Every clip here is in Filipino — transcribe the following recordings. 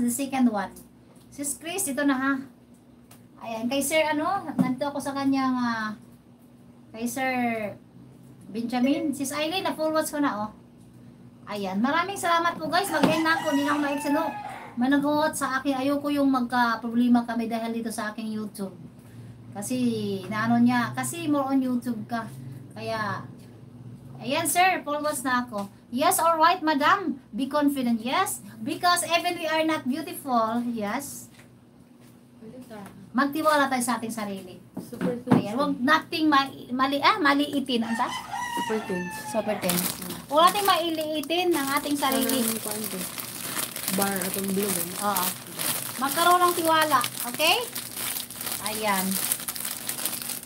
the second one. Sis Chris, ito na ha. Ayan, kay Sir nandito ako sa kanyang, kay Sir Benjamin. Sis Aileen, na full watch ko na, oh. Ayan, maraming salamat po guys. Mag-end na ako, hindi na ako ma-exano. Managot sa akin, ayoko yung magka-problema kami dahil dito sa aking YouTube. Kasi, naano niya, kasi more on YouTube ka. Kaya, ayan sir, full watch na ako. Yes, alright madam, be confident, yes. Because even we are not beautiful, yes. Magtiwala tayo sa ating sarili. Super Ayan, huwag nating maliitin. Ano sa? Super tense. Super tense. Huwag nating mailiitin ang ating sarili. Bar atong blue. Oo. Magkaroon ng tiwala. Okay? Ayan.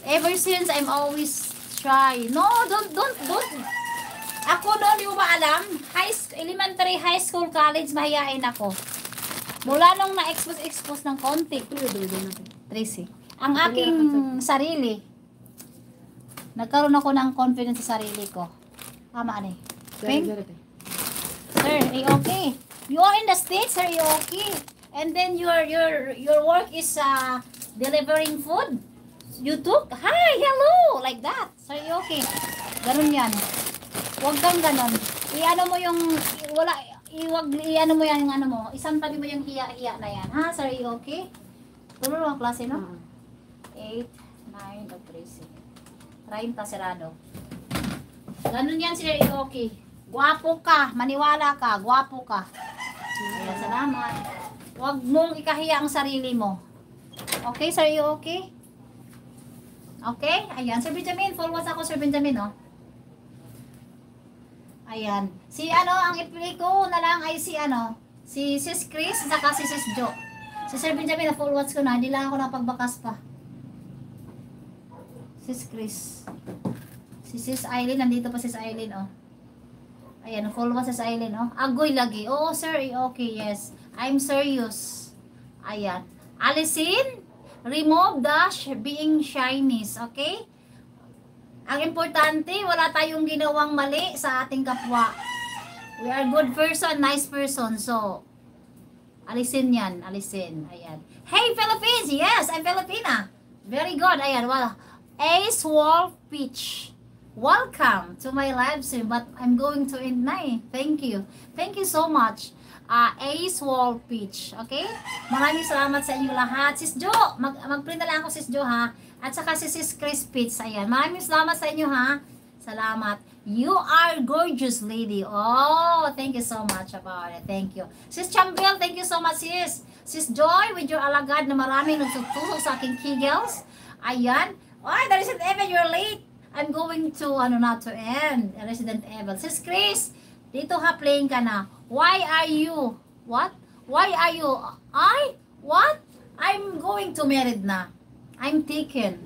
Ever since, I'm always shy. No, don't. Ako noon, di mo ba alam? Elementary, high school, college, mahihain ako. Mula nung na-expose ng konti. Tracy. Ang aking sarili. Nagkaroon ako ng confidence sa sarili ko. Tama ano eh. Sir, okay. You are in the States, sir, okay. And then your work is delivering food. You took, hi, hello, like that. Sir, okay. Ganun yan. Huwag kang ganon. I-ano mo yung, i-ano mo yan yung ano mo. Isang tabi mo yung hiya-hiya na yan. Ha, sir, okay? Tuloy ang klase, no? 8, 9, o 13. 30, serado. Ganun yan, sir, okay. Guwapo ka, maniwala ka, guwapo ka. Kaya salamat. Huwag mong ikahiya ang sarili mo. Okay, sir, okay? Okay? Ayan, Sir Benjamin, full watch ako, Sir Benjamin, oh. Ayan. Si ang i-play ko na lang ay si Sis Chris, saka si Sis Jo. Si Sir Benjamin, na full watch ko na, hindi lang ako napagbakas pa. Sis Chris. Si Sis Aileen, nandito pa Sis Aileen, oh. Ayan, full watch Sis Aileen, oh. Agoy lagi. Oo, sir, okay, yes. I'm serious. Ayan. Alisin, remove dash being shyness, okay? Ang importante, wala tayong ginawang mali sa ating kapwa. We are good person, nice person. So, alisin yan, alisin. Ayan. Hey, Philippines! Yes, I'm Filipina. Very good. Ayan, well, Ace Wolf Peach. Welcome to my live stream, but I'm going to end na eh. Thank you. Thank you so much. Ace Wolf Peach. Okay? Maraming salamat sa inyo lahat. Sis Jo, mag-print na lang ako, Sis Jo, ha? At saka si Sis Chris Pitts. Ayan. Maraming salamat sa inyo, ha? Salamat. You are gorgeous, lady. Oh, thank you so much about it. Thank you. Sis Chambil, thank you so much, sis. Sis Joy, with your alagad na maraming nagsutusok sa aking kegels. Ayan. Oh, the Resident Evil, you're late. I'm going to, not to end. Resident Evil. Sis Chris, dito ha, playing ka na. Why are you? What? Why are you? What? I'm going to married na. I'm taken.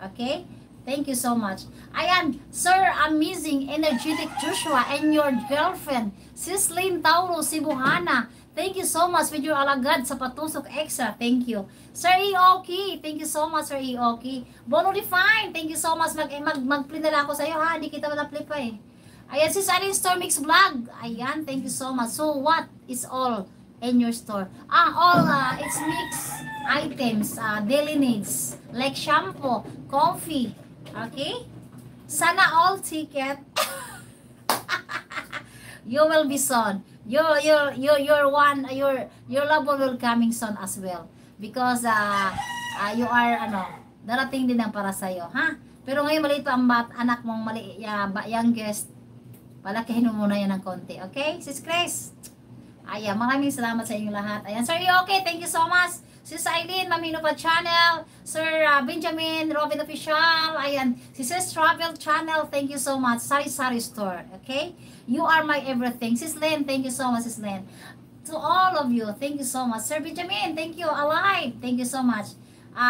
Okay? Thank you so much. Ayan, Sir Amazing Energetic Joshua and your girlfriend, Sis Lynn Tauro Cebuhana. Thank you so much with your alagad sa patusok extra. Thank you. Sir Eoki, thank you so much, Sir Eoki. Bono Define, thank you so much. Mag-play na lang ako sa'yo, ha? Hindi kita na-play pa eh. Ayan, Sis Alin Store Mix Vlog. Ayan, thank you so much. So, what is all in your store? It's mixed items, daily needs, like shampoo, coffee, okay? Sana all ticket. You will be soon. Your love will coming soon as well. Because you are darating din ang para sa iyo, ha? Pero ngayon maliit pa ang anak mong youngest. Palakihin mo muna yan ng konti, okay? Sis Grace. Ayan, maraming salamat sa inyo lahat. Ayan, Sir, okay, thank you so much. Sis Aileen, Mamino pa Channel, Sir Benjamin, Robin Official, ayan, si Sis Travel Channel, thank you so much. Sari Sari Store, okay? You are my everything. Sis Lynn, thank you so much, Sis Lynn. To all of you, thank you so much. Sir Benjamin, thank you. Alive, thank you so much.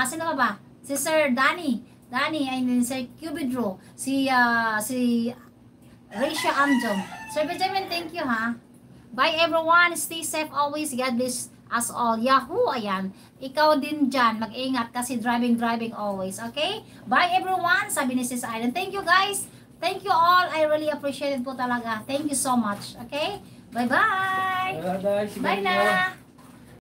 Sino ba? Si Sir Danny, and then Sir Cubidro, si Risha Amjong. Sir Benjamin, thank you, ha? Bye everyone, stay safe always. God bless us all. Yahoo, ayan. Ikaw din dyan, mag-ingat kasi driving always, okay? Bye everyone, sabi ni Sis Island. Thank you guys. Thank you all. I really appreciate it po talaga. Thank you so much, okay? Bye-bye. Bye na.